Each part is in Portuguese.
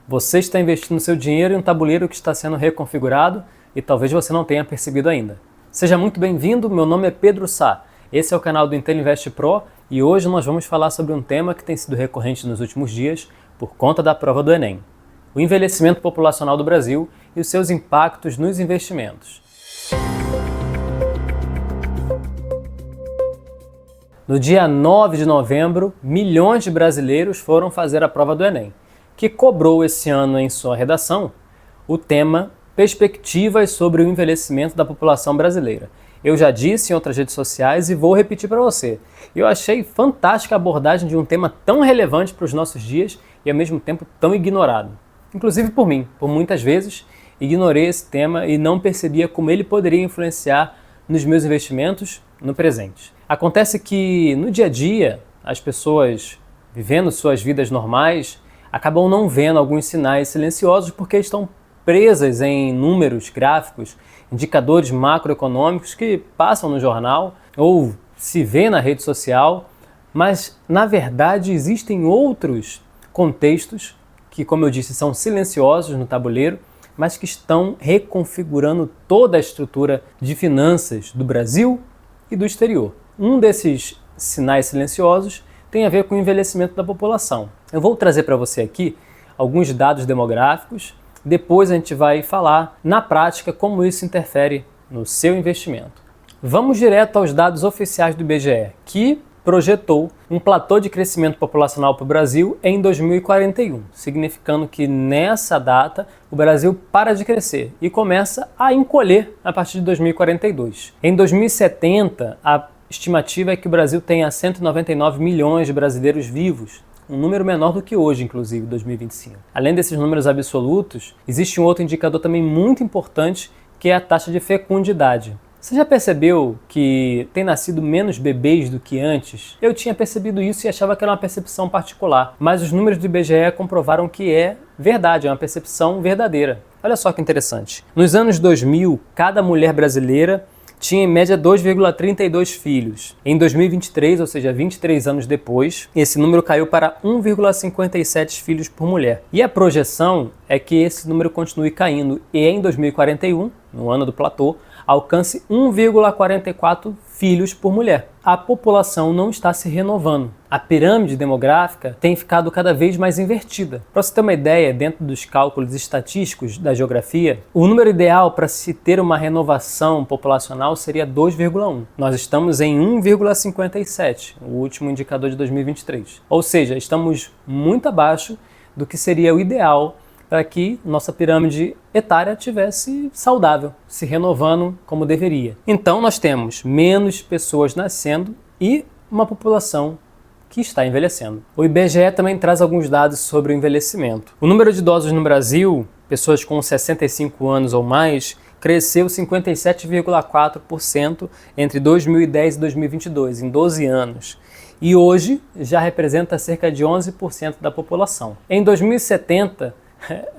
Você está investindo seu dinheiro em um tabuleiro que está sendo reconfigurado e talvez você não tenha percebido ainda. Seja muito bem-vindo, meu nome é Pedro Sá. Esse é o canal do Intel Invest Pro e hoje nós vamos falar sobre um tema que tem sido recorrente nos últimos dias por conta da prova do Enem: o envelhecimento populacional do Brasil e os seus impactos nos investimentos. No dia 9 de novembro, milhões de brasileiros foram fazer a prova do Enem, que cobrou esse ano em sua redação o tema Perspectivas sobre o envelhecimento da população brasileira. Eu já disse em outras redes sociais e vou repetir para você. Eu achei fantástica a abordagem de um tema tão relevante para os nossos dias e ao mesmo tempo tão ignorado. Inclusive por mim, por muitas vezes, ignorei esse tema e não percebia como ele poderia influenciar nos meus investimentos no presente. Acontece que no dia a dia, as pessoas vivendo suas vidas normais acabam não vendo alguns sinais silenciosos porque estão presas em números, gráficos, indicadores macroeconômicos que passam no jornal ou se vê na rede social, mas na verdade existem outros contextos que, como eu disse, são silenciosos no tabuleiro, mas que estão reconfigurando toda a estrutura de finanças do Brasil e do exterior. Um desses sinais silenciosos tem a ver com o envelhecimento da população. Eu vou trazer para você aqui alguns dados demográficos, depois a gente vai falar na prática como isso interfere no seu investimento. Vamos direto aos dados oficiais do IBGE, que projetou um platô de crescimento populacional para o Brasil em 2041, significando que nessa data o Brasil para de crescer e começa a encolher a partir de 2042. Em 2070, a estimativa é que o Brasil tenha 199 milhões de brasileiros vivos, um número menor do que hoje, inclusive, 2025. Além desses números absolutos, existe um outro indicador também muito importante, que é a taxa de fecundidade. Você já percebeu que tem nascido menos bebês do que antes? Eu tinha percebido isso e achava que era uma percepção particular, mas os números do IBGE comprovaram que é verdade, é uma percepção verdadeira. Olha só que interessante. Nos anos 2000, cada mulher brasileira tinha em média 2,32 filhos. Em 2023, ou seja, 23 anos depois, esse número caiu para 1,57 filhos por mulher. E a projeção é que esse número continue caindo e em 2041, no ano do platô, alcance 1,44 filhos por mulher. A população não está se renovando. A pirâmide demográfica tem ficado cada vez mais invertida. Para você ter uma ideia, dentro dos cálculos estatísticos da geografia, o número ideal para se ter uma renovação populacional seria 2,1. Nós estamos em 1,57, o último indicador de 2023. Ou seja, estamos muito abaixo do que seria o ideal para que nossa pirâmide etária tivesse saudável, se renovando como deveria. Então nós temos menos pessoas nascendo e uma população que está envelhecendo. O IBGE também traz alguns dados sobre o envelhecimento. O número de idosos no Brasil, pessoas com 65 anos ou mais, cresceu 57,4% entre 2010 e 2022, em 12 anos. E hoje já representa cerca de 11% da população. Em 2070,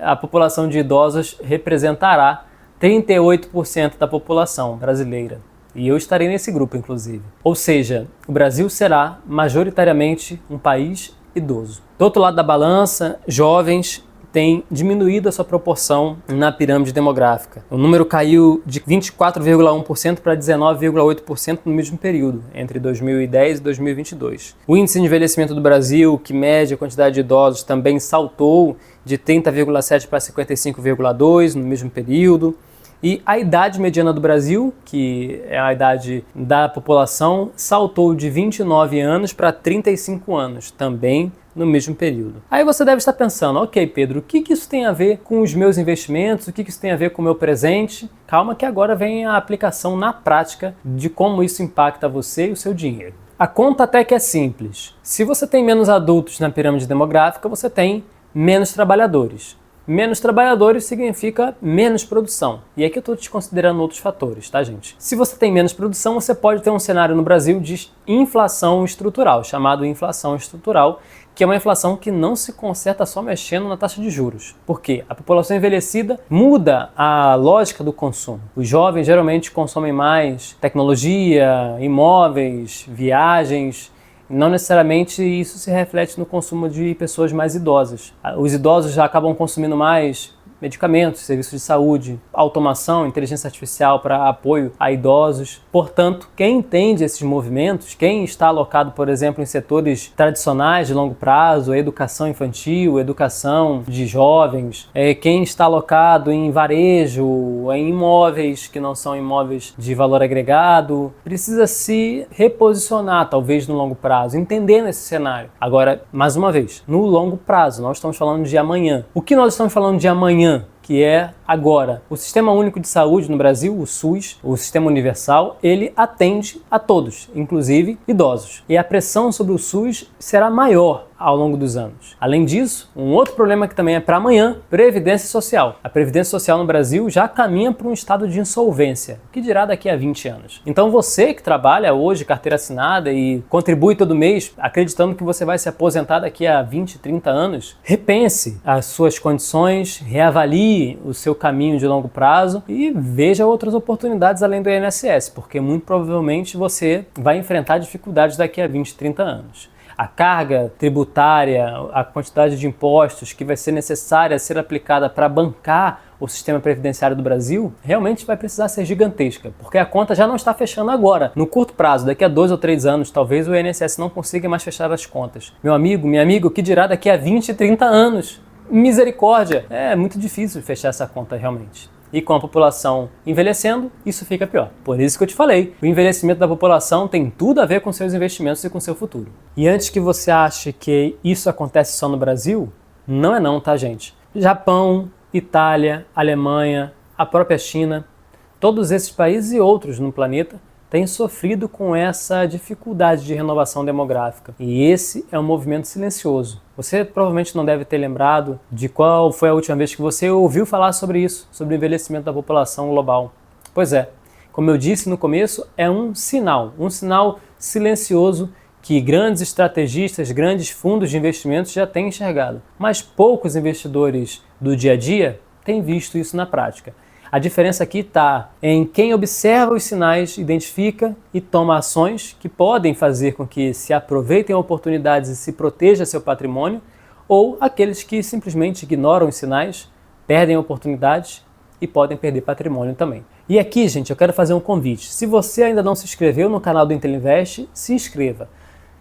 a população de idosos representará 38% da população brasileira. E eu estarei nesse grupo, inclusive. Ou seja, o Brasil será majoritariamente um país idoso. Do outro lado da balança, jovens têm diminuído a sua proporção na pirâmide demográfica. O número caiu de 24,1% para 19,8% no mesmo período, entre 2010 e 2022. O índice de envelhecimento do Brasil, que mede a quantidade de idosos, também saltou de 30,7% para 55,2% no mesmo período. E a idade mediana do Brasil, que é a idade da população, saltou de 29 anos para 35 anos, também no mesmo período. Aí você deve estar pensando, ok, Pedro, o que isso tem a ver com os meus investimentos? O que isso tem a ver com o meu presente? Calma que agora vem a aplicação na prática de como isso impacta você e o seu dinheiro. A conta até que é simples. Se você tem menos adultos na pirâmide demográfica, você tem menos trabalhadores. Menos trabalhadores significa menos produção. E aqui eu estou desconsiderando outros fatores, tá, gente? Se você tem menos produção, você pode ter um cenário no Brasil de inflação estrutural, chamado inflação estrutural, que é uma inflação que não se conserta só mexendo na taxa de juros. Por quê? A população envelhecida muda a lógica do consumo. Os jovens geralmente consomem mais tecnologia, imóveis, viagens. não necessariamente isso se reflete no consumo de pessoas mais idosas. Os idosos já acabam consumindo mais medicamentos, serviços de saúde, automação, inteligência artificial para apoio a idosos. Portanto, quem entende esses movimentos, quem está alocado, por exemplo, em setores tradicionais de longo prazo, educação infantil, educação de jovens, quem está alocado em varejo, em imóveis que não são imóveis de valor agregado, precisa se reposicionar, talvez no longo prazo, entendendo esse cenário. Agora, mais uma vez, no longo prazo, nós estamos falando de amanhã. O que nós estamos falando de amanhã? Que é agora. O Sistema Único de Saúde no Brasil, o SUS, o Sistema Universal, ele atende a todos, inclusive idosos. E a pressão sobre o SUS será maior ao longo dos anos. Além disso, um outro problema que também é para amanhã, Previdência Social. A Previdência Social no Brasil já caminha para um estado de insolvência, que dirá daqui a 20 anos. Então você que trabalha hoje, carteira assinada e contribui todo mês, acreditando que você vai se aposentar daqui a 20, 30 anos, repense as suas condições, reavalie o seu caminho de longo prazo e veja outras oportunidades além do INSS, porque muito provavelmente você vai enfrentar dificuldades daqui a 20, 30 anos. A carga tributária, a quantidade de impostos que vai ser necessária ser aplicada para bancar o sistema previdenciário do Brasil, realmente vai precisar ser gigantesca, porque a conta já não está fechando agora. No curto prazo, daqui a 2 ou 3 anos, talvez o INSS não consiga mais fechar as contas. Meu amigo, minha amiga, o que dirá daqui a 20, 30 anos? Misericórdia! É muito difícil fechar essa conta realmente. E com a população envelhecendo, isso fica pior. Por isso que eu te falei, o envelhecimento da população tem tudo a ver com seus investimentos e com seu futuro. E antes que você ache que isso acontece só no Brasil, não é não, tá, gente? Japão, Itália, Alemanha, a própria China, todos esses países e outros no planeta têm sofrido com essa dificuldade de renovação demográfica. E esse é um movimento silencioso. Você provavelmente não deve ter lembrado de qual foi a última vez que você ouviu falar sobre isso, sobre o envelhecimento da população global. Pois é, como eu disse no começo, é um sinal silencioso que grandes estrategistas, grandes fundos de investimentos já têm enxergado. Mas poucos investidores do dia a dia têm visto isso na prática. A diferença aqui está em quem observa os sinais, identifica e toma ações que podem fazer com que se aproveitem oportunidades e se proteja seu patrimônio, ou aqueles que simplesmente ignoram os sinais, perdem oportunidades e podem perder patrimônio também. E aqui, gente, eu quero fazer um convite. Se você ainda não se inscreveu no canal do Intelinvest, se inscreva.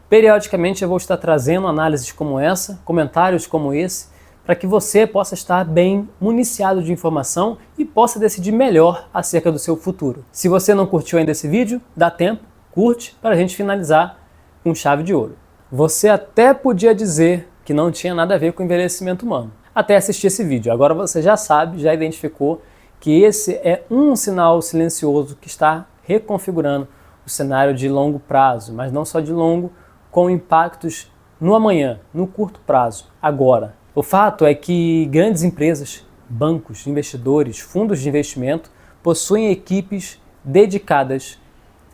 Periodicamente eu vou estar trazendo análises como essa, comentários como esse, para que você possa estar bem municiado de informação e possa decidir melhor acerca do seu futuro. Se você não curtiu ainda esse vídeo, dá tempo, curte para a gente finalizar com chave de ouro. Você até podia dizer que não tinha nada a ver com o envelhecimento humano, até assistir esse vídeo. Agora você já sabe, já identificou que esse é um sinal silencioso que está reconfigurando o cenário de longo prazo, mas não só de longo, com impactos no amanhã, no curto prazo, agora. O fato é que grandes empresas, bancos, investidores, fundos de investimento possuem equipes dedicadas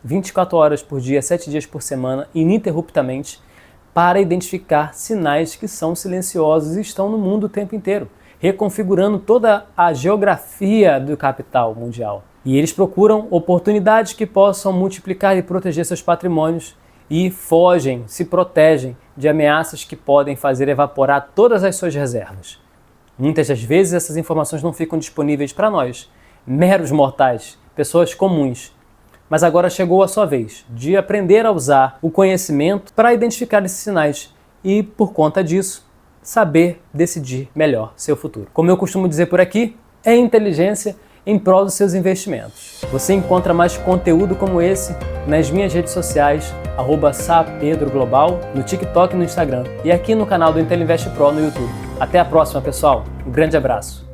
24 horas por dia, 7 dias por semana, ininterruptamente, para identificar sinais que são silenciosos e estão no mundo o tempo inteiro, reconfigurando toda a geografia do capital mundial. E eles procuram oportunidades que possam multiplicar e proteger seus patrimônios e fogem, se protegem de ameaças que podem fazer evaporar todas as suas reservas. Muitas das vezes essas informações não ficam disponíveis para nós, meros mortais, pessoas comuns. Mas agora chegou a sua vez de aprender a usar o conhecimento para identificar esses sinais e, por conta disso, saber decidir melhor seu futuro. Como eu costumo dizer por aqui, é inteligência em prol dos seus investimentos. Você encontra mais conteúdo como esse nas minhas redes sociais, @sapedroglobal, no TikTok e no Instagram, e aqui no canal do Intelinvest Pro no YouTube. Até a próxima, pessoal. Um grande abraço.